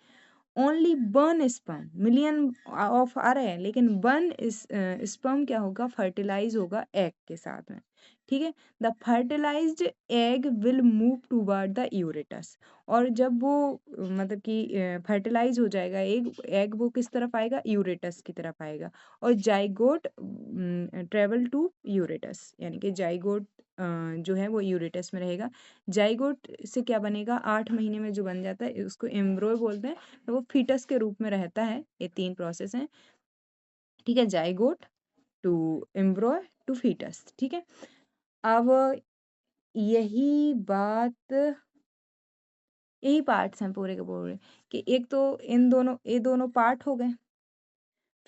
Only one sperm, million of आ रहे हैं, लेकिन वन स्पर्म क्या होगा, फर्टिलाइज होगा एग के साथ में, ठीक है। The fertilised egg will move toward the यूरेटस, और जब वो मतलब कि फर्टिलाइज हो जाएगा एग एग वो किस तरफ आएगा, यूरेटस की तरफ आएगा। और जाइगोट ट्रेवल टू यूरेटस, यानी कि जाइगोट जो है वो यूरेटस में रहेगा। जाइगोट से क्या बनेगा, 8 महीने में जो बन जाता है उसको एम्ब्रॉय बोलते हैं। तो वो फीटस के रूप में रहता है। ये 3 प्रोसेस हैं, ठीक है, zygote to embryo to foetus, ठीक है। अब यही बात, यही पार्ट्स हैं पूरे के पूरे, कि एक तो ये दोनों पार्ट हो गए।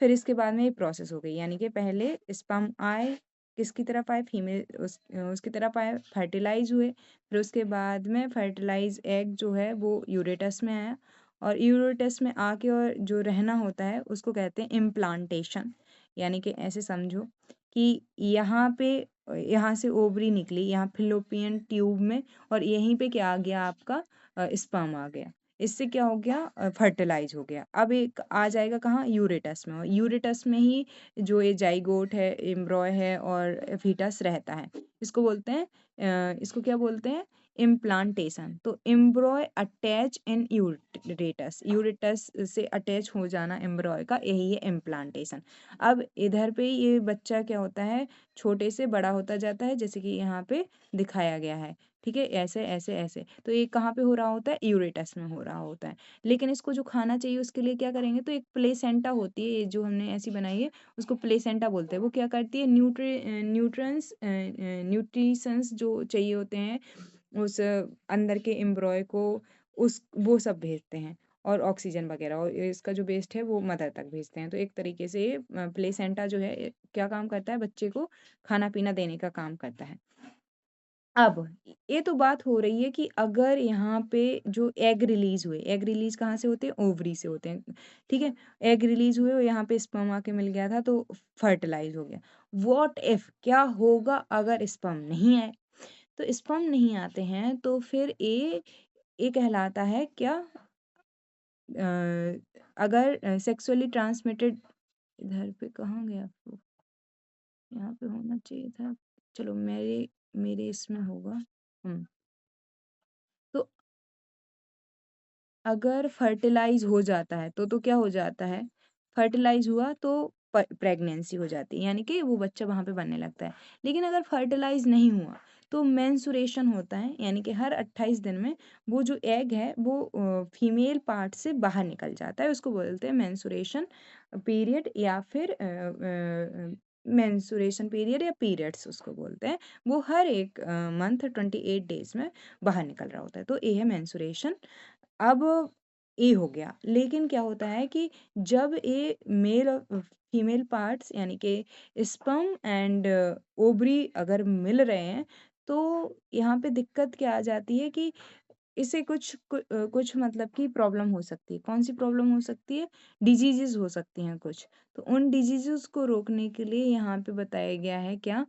फिर इसके बाद में ये प्रोसेस हो गई, यानी कि पहले स्पर्म आए, किसकी तरफ आए, फीमेल उसकी तरफ आए, फर्टिलाइज हुए। फिर उसके बाद में फर्टिलाइज एग जो है वो यूरेटस में आया, और यूरेटस में आके और जो रहना होता है उसको कहते हैं इम्प्लांटेशन। यानी कि ऐसे समझो कि यहाँ से ओवरी निकली, यहाँ फिलोपियन ट्यूब में, और यहीं पे क्या आ गया, आपका स्पर्म आ गया। इससे क्या हो गया, फर्टिलाइज हो गया। अब एक आ जाएगा कहाँ, यूरेटस में, और यूरेटस में ही जो ये जाइगोट है, एम्ब्रॉय है और फीटस रहता है। इसको बोलते हैं इसको क्या बोलते हैं, इम्प्लांटेशन। तो एम्ब्रॉय अटैच इन यूरेटस, यूरेटस से अटैच हो जाना एम्ब्रॉय का, यही है इम्प्लांटेशन। अब इधर पे ये बच्चा क्या होता है, छोटे से बड़ा होता जाता है, जैसे कि यहाँ पे दिखाया गया है, ठीक है? ऐसे, ऐसे, ऐसे। तो ये कहाँ पे हो रहा होता है? यूरेटस में हो रहा होता है। लेकिन इसको जो खाना चाहिए उसके लिए क्या करेंगे? तो एक प्लेसेंटा होती है, ये जो हमने ऐसी बनाई है उसको प्लेसेंटा बोलते हैं। वो क्या करती है? न्यूट्रिशंस जो चाहिए होते हैं उस अंदर के एम्ब्रॉय को, उस वो सब भेजते हैं, और ऑक्सीजन वगैरह, और इसका जो वेस्ट है वो मदर तक भेजते हैं। तो एक तरीके से ये प्लेसेंटा जो है क्या काम करता है? बच्चे को खाना-पीना देने का काम करता है। अब ये तो बात हो रही है कि अगर यहाँ पे जो एग रिलीज़ हुए, एग रिलीज़ कहाँ से होते हैं? ओवरी से होते हैं, ठीक है? एग रिलीज़ हुए और यहाँ पे स्पर्म आके मिल गया था तो फर्टिलाइज़ हो गया। व्हाट इफ, क्या होगा अगर स्पर्म नहीं आए? तो स्पर्म नहीं आते हैं तो फिर ये कहलाता है क्या? अगर सेक्सुअली ट्रांसमिटेड, इधर पे कहाँ गया? यहाँ पे होना चाहिए था। चलो मेरे मेरे इसमें होगा। तो अगर फर्टिलाइज़ हो जाता है तो क्या हो जाता है? फर्टिलाइज़ हुआ तो प्रेगनेंसी हो जाती है, यानी कि वो बच्चा वहाँ पे बनने लगता है। लेकिन अगर फर्टिलाइज़ नहीं हुआ तो मेंस्ट्रुएशन होता है, यानी कि हर 28 दिन में वो जो एग है वो फीमेल पार्ट से बाहर निकल जाता है। उसको बोलते हैं मेंस्ट्रुएशन पीरियड, या फिर मेंस्ट्रुएशन पीरियड या पीरियड्स उसको बोलते हैं। वो हर एक मंथ 28 डेज़ में बाहर निकल रहा होता है। तो ये है मेंस्ट्रुएशन। अब ये हो गया, लेकिन क्या होता है कि जब ये मेल और फीमेल पार्ट्स, यानी कि स्पर्म एंड ओवरी अगर मिल रहे हैं, तो यहाँ पे दिक्कत क्या आ जाती है कि इसे कुछ मतलब कि प्रॉब्लम हो सकती है। कौन सी प्रॉब्लम हो सकती है? डिजीजेस हो सकती हैं कुछ। तो उन डिजीजेस को रोकने के लिए यहाँ पे बताया गया है क्या?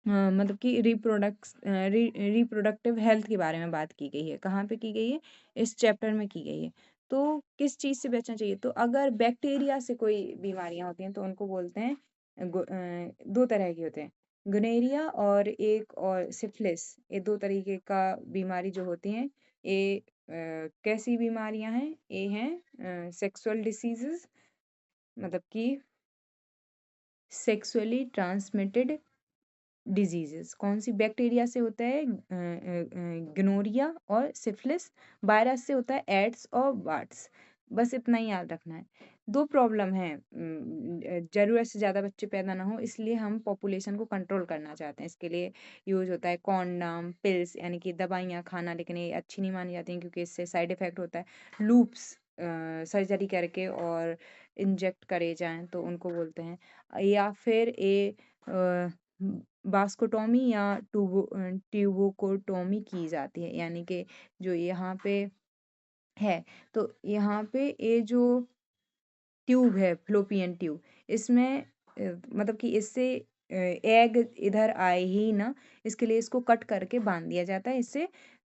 मतलब कि रिप्रोडक्टिव हेल्थ के बारे में बात की गई है। कहाँ पे की गई है? इस चैप्टर में की गई है। तो किस चीज़ से बचना चाहिए? तो अगर बैक्टीरिया से कोई बीमारियाँ होती हैं तो उनको बोलते हैं 2 तरह के होते हैं, गोनोरिया और एक और सिफिलिस। ये 2 तरीके का बीमारी जो होती हैं, ये कैसी बीमारियाँ हैं? ये हैं सेक्सुअल डिसीज़ेज़, मतलब कि सेक्सुअली ट्रांसमिटेड डिजीजेस। कौन सी? बैक्टीरिया से होता है गनोरिया और सिफिलिस। वायरस से होता है एड्स और वार्ड्स। बस इतना ही याद रखना है। 2 प्रॉब्लम है, ज़रूरत से ज़्यादा बच्चे पैदा ना हो, इसलिए हम पॉपुलेशन को कंट्रोल करना चाहते हैं। इसके लिए यूज़ होता है कॉन्डम, पिल्स, यानी कि दवाइयाँ खाना, लेकिन ये अच्छी नहीं मानी जाती हैं क्योंकि इससे साइड इफ़ेक्ट होता है। लूप्स सर्जरी करके और इंजेक्ट करे जाएँ तो उनको बोलते हैं। या फिर अ, वास्कोटॉमी या ट्यूबोकोटॉमी की जाती है, यानी कि जो यहाँ पे है, तो यहाँ पे ये जो ट्यूब है, फ़्लोपियन ट्यूब, इसमें मतलब कि इससे एग इधर आए ही ना, इसके लिए इसको कट करके बाँध दिया जाता है। इससे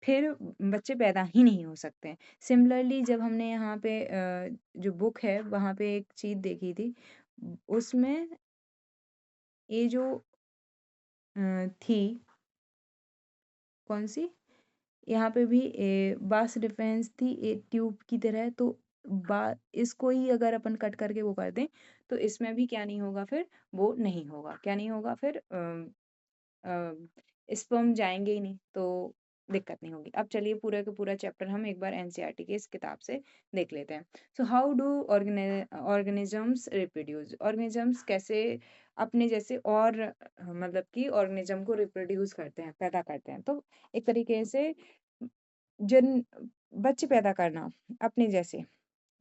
फिर बच्चे पैदा ही नहीं हो सकते हैं। सिमिलरली जब हमने यहाँ पे जो बुक है वहाँ पे एक चीज़ देखी थी, उसमें ये जो थी, कौन-सी? यहाँ पे भी बास डिफेंस थी एक ट्यूब की तरह, तो बा इसको ही अगर अपन कट करके वो कर दें तो इसमें भी क्या नहीं होगा फिर? वो नहीं होगा। क्या नहीं होगा फिर? स्पर्म जाएँगे ही नहीं, तो दिक्कत नहीं होगी। अब चलिए पूरा का पूरा चैप्टर हम एक बार एनसीईआरटी की इस किताब से देख लेते हैं। So how do organisms reproduce? Organisms कैसे अपने जैसे और मतलब कि ऑर्गेनिज़्म को रिप्रोड्यूस करते हैं, पैदा करते हैं। तो एक तरीके से जिन बच्चे पैदा करना अपने जैसे,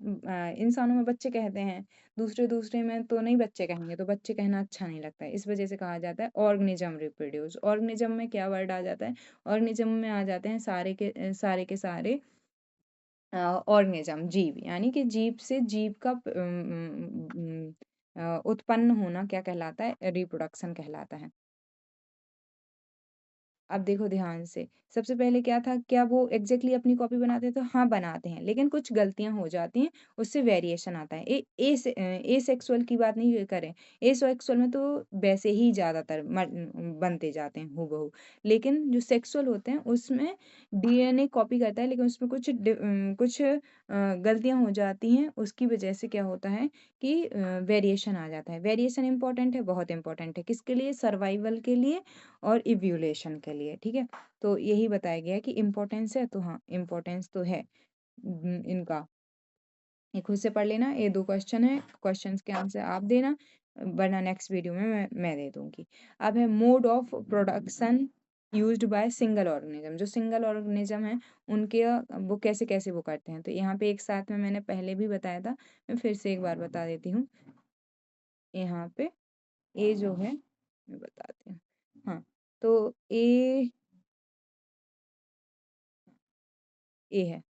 इंसानों में बच्चे कहते हैं, दूसरे में तो नहीं बच्चे कहेंगे, तो बच्चे कहना अच्छा नहीं लगता है। इस वजह से कहा जाता है ऑर्गेनिज्म रिप्रोड्यूस। ऑर्गेनिज्म में क्या वर्ड आ जाता है? ऑर्गेनिज्म में आ जाते हैं सारे के सारे ऑर्गेनिज्म, जीव, यानी कि जीव से जीव का उत्पन्न होना क्या कहलाता है? रिप्रोडक्शन कहलाता है। अब देखो ध्यान से, सबसे पहले क्या था? क्या वो एग्ज़ैक्टली अपनी कॉपी बनाते हैं? तो हाँ, बनाते हैं, लेकिन कुछ गलतियाँ हो जाती हैं, उससे वेरिएशन आता है। एसेक्सुअल की बात नहीं करें, एसेक्सुअल में तो वैसे ही ज़्यादातर बनते जाते हैं हूबहू। लेकिन जो सेक्सुअल होते हैं, उसमें डीएनए कॉपी करता है, लेकिन उसमें कुछ गलतियाँ हो जाती हैं, उसकी वजह से क्या होता है कि वेरिएशन आ जाता है। वेरिएशन इम्पोर्टेंट है, बहुत इम्पोर्टेंट है। किसके लिए? सर्वाइवल के लिए और इवोल्यूशन के लिए, ठीक है। तो यही बताया गया है कि इम्पोर्टेंस है, तो हाँ इम्पोर्टेंस तो है इनका। ये खुद से पढ़ लेना, ये 2 क्वेश्चन है, क्वेश्चंस के आंसर आप देना, वरना नेक्स्ट वीडियो में मैं दे दूँगी। अब है mode of production used by single organism, जो सिंगल ऑर्गेनिज्म है उनके वो कैसे-कैसे वो करते हैं। तो यहाँ पे एक साथ में मैंने पहले भी बताया था, मैं फिर से एक बार बता देती हूँ। यहाँ पे ए जो है मैं बताती हूँ। हाँ, तो ए है।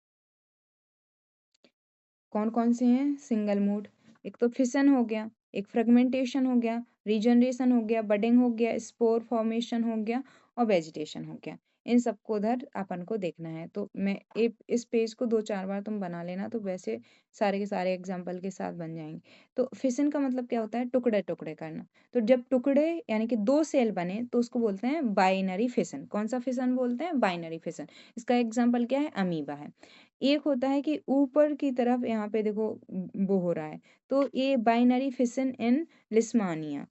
कौन-कौन से हैं सिंगल मोड? एक तो फिशन हो गया, एक फ्रेगमेंटेशन हो गया, रीजनरेशन हो गया, बडिंग हो गया, स्पोर फॉर्मेशन हो गया और वेजिटेशन हो गया। इन सबको उधर अपन को देखना है। तो मैं एक इस पेज को 2-4 बार तुम बना लेना, तो वैसे सारे के सारे एग्ज़ाम्पल के साथ बन जाएँगे। तो फिशन का मतलब क्या होता है? टुकड़े-टुकड़े करना। तो जब टुकड़े यानी कि 2 सेल बने तो उसको बोलते हैं बाइनरी फिशन। कौन-सा फिशन बोलते हैं? Binary fission. इसका एग्ज़ाम्पल क्या है? अमीबा है। एक होता है कि ऊपर की तरफ यहाँ पे देखो वो हो रहा है, तो ये बाइनरी फिशन इन लिस्मानिया,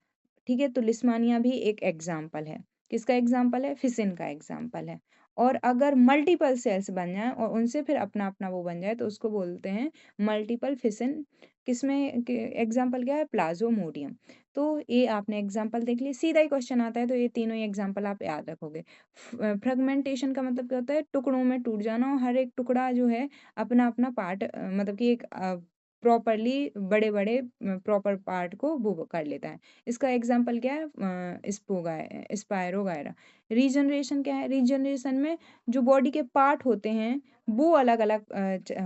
ठीक है। तो लिस्मानिया भी एक एग्जाम्पल है, किसका एग्जाम्पल है? फिशन का एग्जाम्पल है। और अगर मल्टीपल सेल्स बन जाए और उनसे फिर अपना अपना वो बन जाए तो उसको बोलते हैं मल्टीपल फिशन। किसमें एग्जाम्पल क्या है? प्लाज्मोडियम। तो ये आपने एग्जाम्पल देख लिया, सीधा ही क्वेश्चन आता है, तो ये तीनों ही एग्जाम्पल आप याद रखोगे। फ्रेगमेंटेशन का मतलब क्या होता है? टुकड़ों में टूट जाना, और हर एक टुकड़ा जो है अपना अपना पार्ट मतलब कि एक प्रॉपरली बड़े-बड़े प्रॉपर पार्ट को वो कर लेता है। इसका एग्जांपल क्या है? स्पायरोगायरा। रीजनरेशन क्या है? रीजनरेशन में जो बॉडी के पार्ट होते हैं वो अलग-अलग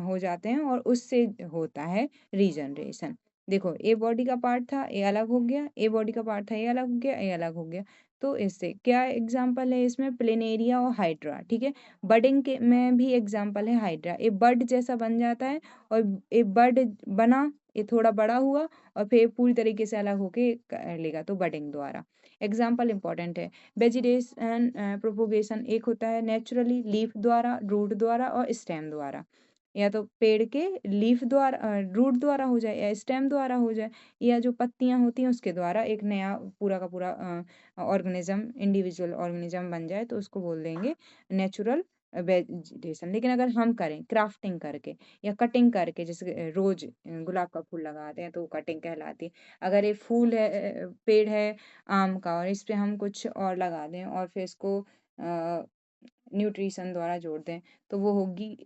हो जाते हैं और उससे होता है रीजनरेशन। देखो, ए बॉडी का पार्ट था, ये अलग हो गया, ए बॉडी का पार्ट था, ये अलग हो गया, ये अलग हो गया। तो इससे क्या एग्जांपल है इसमें? प्लेनेरिया और हाइड्रा, ठीक है। बडिंग के में भी एग्जांपल है हाइड्रा। ये बड जैसा बन जाता है और ये बड बना, ये थोड़ा बड़ा हुआ और फिर पूरी तरीके से अलग होके कर लेगा, तो बडिंग द्वारा। एग्जाम्पल इंपॉर्टेंट है। वेजिटेशन प्रोपोगेशन एक होता है नेचुरली लीफ द्वारा, रूट द्वारा और स्टेम द्वारा। या तो पेड़ के लीफ द्वारा रूट द्वारा हो जाए या स्टेम द्वारा हो जाए, या जो पत्तियां होती हैं उसके द्वारा एक नया पूरा का पूरा ऑर्गेनिज्म, इंडिविजुअल ऑर्गेनिज्म बन जाए, तो उसको बोल देंगे नेचुरल वेजिटेशन। लेकिन अगर हम करें क्राफ्टिंग करके या कटिंग करके, जैसे रोज गुलाब का फूल लगाते हैं तो वो कटिंग कहलाती है। अगर ये फूल है, पेड़ है आम का, और इस पे हम कुछ और लगा दें और फिर इसको न्यूट्रिशन द्वारा जोड़ दें, तो वो होगी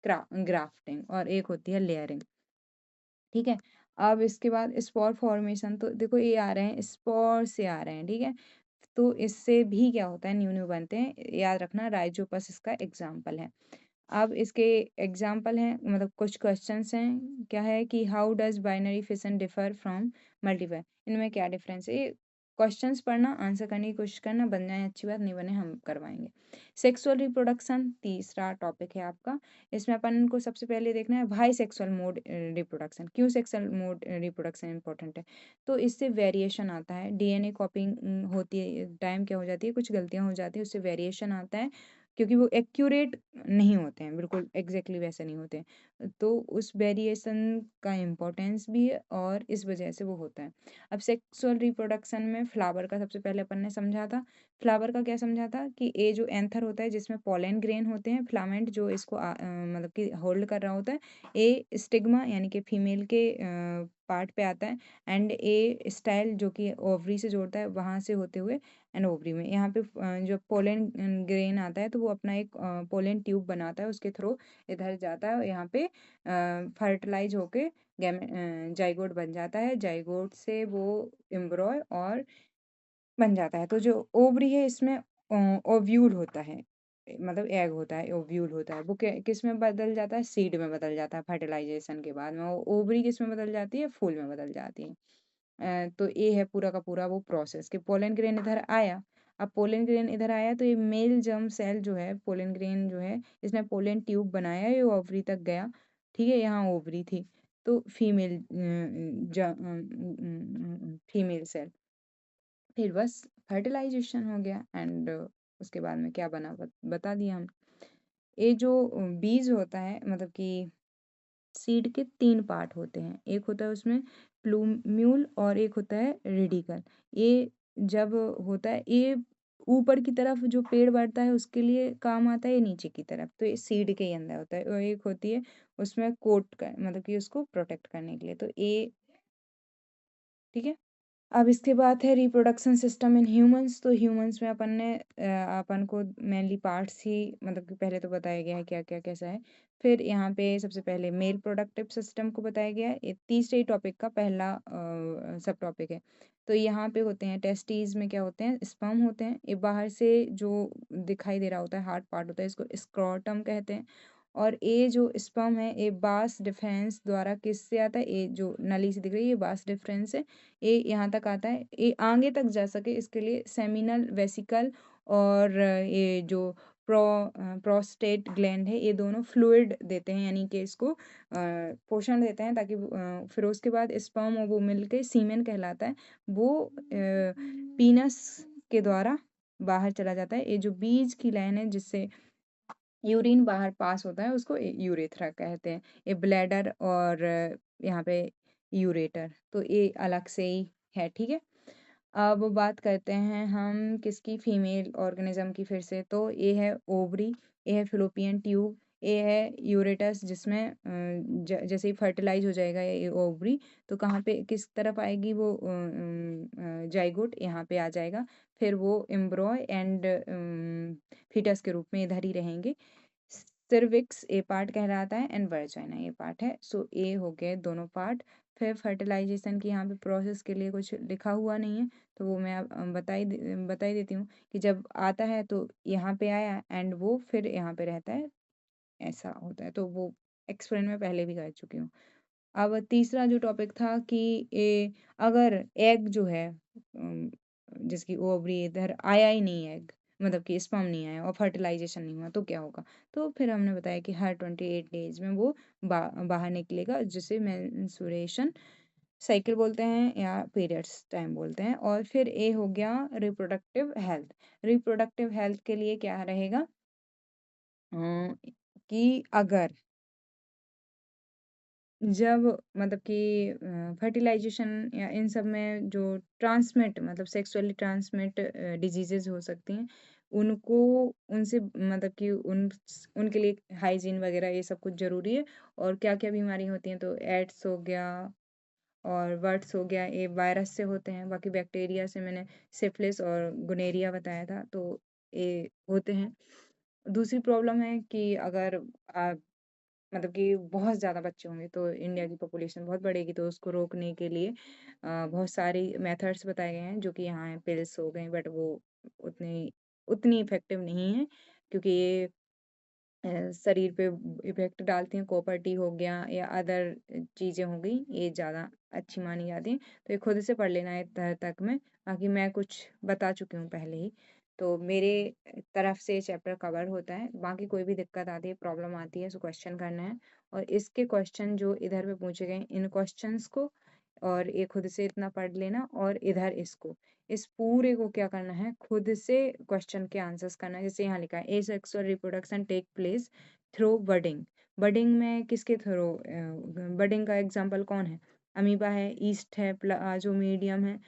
ग्राफ्टिंग, और एक होती है लेयरिंग, ठीक है। अब इसके बाद स्पोर फॉर्मेशन, तो देखो ये आ रहे हैं स्पोर से आ रहे हैं, ठीक है। तो इससे भी क्या होता है? न्यू न्यू बनते हैं, याद रखना। राइजोपस इसका एग्जाम्पल है। अब इसके एग्जाम्पल हैं, मतलब कुछ क्वेश्चंस हैं, क्या है कि how does binary fission differ from multiple, इनमें क्या डिफरेंस है? ये क्वेश्चंस पढ़ना, आंसर करने की कोशिश करना, बन जाए अच्छी बात, नहीं बने हम करवाएंगे। सेक्सुअल रिप्रोडक्शन तीसरा टॉपिक है आपका। इसमें अपन को सबसे पहले देखना है भाई सेक्सुअल मोड रिप्रोडक्शन। क्यों सेक्सुअल मोड रिप्रोडक्शन इंपॉर्टेंट है? तो इससे वेरिएशन आता है, डीएनए कॉपिंग होती है, टाइम क्या हो जाती है, कुछ गलतियां हो जाती है, उससे वेरिएशन आता है, क्योंकि वो एक्यूरेट नहीं होते हैं, बिल्कुल एग्जैक्टली वैसे नहीं होते हैं। तो उस वेरिएशन का इम्पोर्टेंस भी है और इस वजह से वो होता है। अब सेक्सुअल रिप्रोडक्शन में फ्लावर का सबसे पहले अपन ने समझा था। फ्लावर का क्या समझा था कि ये जो एंथर होता है जिसमें पोलन ग्रेन होते हैं, फिलामेंट जो इसको मतलब कि होल्ड कर रहा होता है, ये स्टिग्मा यानी कि फीमेल के पार्ट पे आता है, एंड ए स्टाइल जो कि ओवरी से जोड़ता है, वहां से होते हुए एंड ओवरी में। यहाँ पे जो पोलन ग्रेन आता है तो वो अपना एक पोलन ट्यूब बनाता है, उसके थ्रू इधर जाता है, यहाँ पे फर्टिलाइज होके जाइगोट बन जाता है, जाइगोट से वो एम्ब्रॉय और बन जाता है। तो जो ओवरी है इसमें ओव्यूल होता है, मतलब एग होता है, ओव्यूल होता है, वो किस में बदल जाता है? सीड में बदल जाता है फर्टिलाइजेशन के बाद में। ओवरी किस में बदल जाती है? फूल में बदल जाती है। तो ये है पूरा का पूरा वो प्रोसेस कि पोलन ग्रेन इधर आया। अब पोलन ग्रेन इधर आया तो ये मेल जर्म सेल जो है, पोलन ग्रेन जो है, इसने पोलन ट्यूब बनाया, ये ओवरी तक गया, ठीक है। यहाँ ओवरी थी, तो फीमेल सेल, फिर बस फर्टिलाइजेशन हो गया, एंड उसके बाद में क्या बना बता दिया हम। ये जो बीज होता है, मतलब कि सीड के 3 पार्ट होते हैं, एक होता है उसमें प्लूम्यूल और एक होता है रेडिकल। ये जब होता है, ये ऊपर की तरफ जो पेड़ बढ़ता है उसके लिए काम आता है, या नीचे की तरफ, तो ये सीड के ही अंदर होता है। और एक होती है उसमें कोट कर मतलब कि उसको प्रोटेक्ट करने के लिए, तो ये ठीक है। अब इसके बाद है रिप्रोडक्शन सिस्टम इन ह्यूमंस। तो ह्यूमंस में अपन को मेनली पार्ट्स ही मतलब कि पहले तो बताया गया है क्या क्या कैसा है। फिर यहाँ पे सबसे पहले मेल प्रोडक्टिव सिस्टम को बताया गया है, ये तीसरे टॉपिक का पहला सब टॉपिक है। तो यहाँ पे होते हैं टेस्टीज में क्या होते हैं, स्पर्म होते हैं, ये बाहर से जो दिखाई दे रहा होता है हार्ड पार्ट होता है, इसको स्क्रोटम कहते हैं। और ये जो स्पर्म है ये बास डिफरेंस द्वारा किससे आता है, ये जो नली से दिख रही है ये बास डिफरेंस है, ये यहाँ तक आता है। ये आगे तक जा सके इसके लिए सेमिनल वेसिकल और ये जो प्रोस्टेट ग्लैंड है, ये दोनों फ्लूइड देते हैं, यानी कि इसको पोषण देते हैं, ताकि फिर उसके बाद स्पर्म और वो मिलके सीमेन कहलाता है, वो पीनस के द्वारा बाहर चला जाता है। ये जो बीज की लाइन है जिससे यूरिन बाहर पास होता है उसको यूरेथ्रा कहते हैं। ये ब्लैडर और यहाँ पे यूरेटर, तो ये अलग से ही है, ठीक है। अब बात करते हैं हम किसकी, फीमेल ऑर्गेनिज्म की फिर से। तो ये है ओवरी, ये है फिलोपियन ट्यूब, ये है यूरेटस जिसमें जैसे ही फर्टिलाइज हो जाएगा ये ओवरी, तो कहाँ पे किस तरफ आएगी वो जाइगोट यहाँ पे आ जाएगा, फिर वो एम्ब्रॉय एंड फीटस के रूप में इधर ही रहेंगे। सर्विक्स ए पार्ट कहलाता है एंड वर्जाइना ये पार्ट है। सो ए हो गए दोनों पार्ट। फिर फर्टिलाइजेशन की यहाँ पे प्रोसेस के लिए कुछ लिखा हुआ नहीं है, तो वो मैं अब बता ही देती हूँ कि जब आता है तो यहाँ पे आया एंड वो फिर यहाँ पे रहता है, ऐसा होता है। तो वो एक्सप्लेन में पहले भी कर चुकी हूँ। अब तीसरा जो टॉपिक था कि अगर एग जो है जिसकी ओवरी इधर आया ही नहीं एग, मतलब कि स्पर्म नहीं आया और फर्टिलाइजेशन नहीं हुआ, तो क्या होगा। तो फिर हमने बताया कि हर 28 डेज में वो बाहर निकलेगा, जिसे मेंस्ट्रुएशन साइकिल बोलते हैं या पीरियड्स टाइम बोलते हैं। और फिर ए हो गया रिप्रोडक्टिव हेल्थ। रिप्रोडक्टिव हेल्थ के लिए क्या रहेगा कि अगर जब मतलब कि फर्टिलाइजेशन या इन सब में जो ट्रांसमिट मतलब सेक्सुअली ट्रांसमिट डिजीजेज हो सकती हैं, उनको उनसे मतलब कि उनके लिए हाइजीन वगैरह ये सब कुछ ज़रूरी है। और क्या क्या बीमारी होती हैं, तो एड्स हो गया और वर्ड्स हो गया, ये वायरस से होते हैं। बाकी बैक्टीरिया से मैंने सिफिलिस और गुनेरिया बताया था, तो ये होते हैं। दूसरी प्रॉब्लम है कि अगर मतलब कि बहुत ज़्यादा बच्चे होंगे तो इंडिया की पॉपुलेशन बहुत बढ़ेगी, तो उसको रोकने के लिए बहुत सारी मेथड्स बताए गए हैं, जो कि यहाँ है पिल्स हो गई, बट वो उतनी उतनी इफेक्टिव नहीं है, क्योंकि ये शरीर पे इफेक्ट डालती हैं। कॉपर टी हो गया या अदर चीज़ें हो गई, ये ज़्यादा अच्छी मानी जाती हैं। तो ये खुद से पढ़ लेना है तरह तक में, बाकी मैं कुछ बता चुकी हूँ पहले ही। तो मेरे तरफ से चैप्टर कवर होता है। बाकी कोई भी दिक्कत आती है, प्रॉब्लम आती है, तो क्वेश्चन करना है। और इसके क्वेश्चन जो इधर पे पूछे गए इन क्वेश्चंस को और ये खुद से इतना पढ़ लेना, और इधर इसको इस पूरे को क्या करना है, खुद से क्वेश्चन के आंसर्स करना है। जैसे यहाँ लिखा है asexual reproduction take place through budding. Budding में किसके थ्रू, बडिंग का एग्जांपल कौन है, अमीबा है, ईस्ट है, प्लाज्मोडियम है,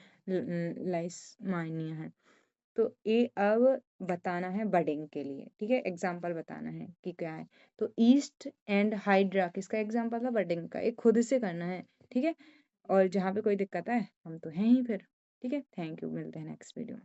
लाइसमानिया है। तो ये अब बताना है बडिंग के लिए, ठीक है, एग्जाम्पल बताना है कि क्या है। तो ईस्ट एंड हाइड्रा किसका एग्जाम्पल था, बडिंग का, ये खुद से करना है, ठीक है। और जहाँ पे कोई दिक्कत है हम तो हैं ही फिर, ठीक है। थैंक यू, मिलते हैं नेक्स्ट वीडियो में।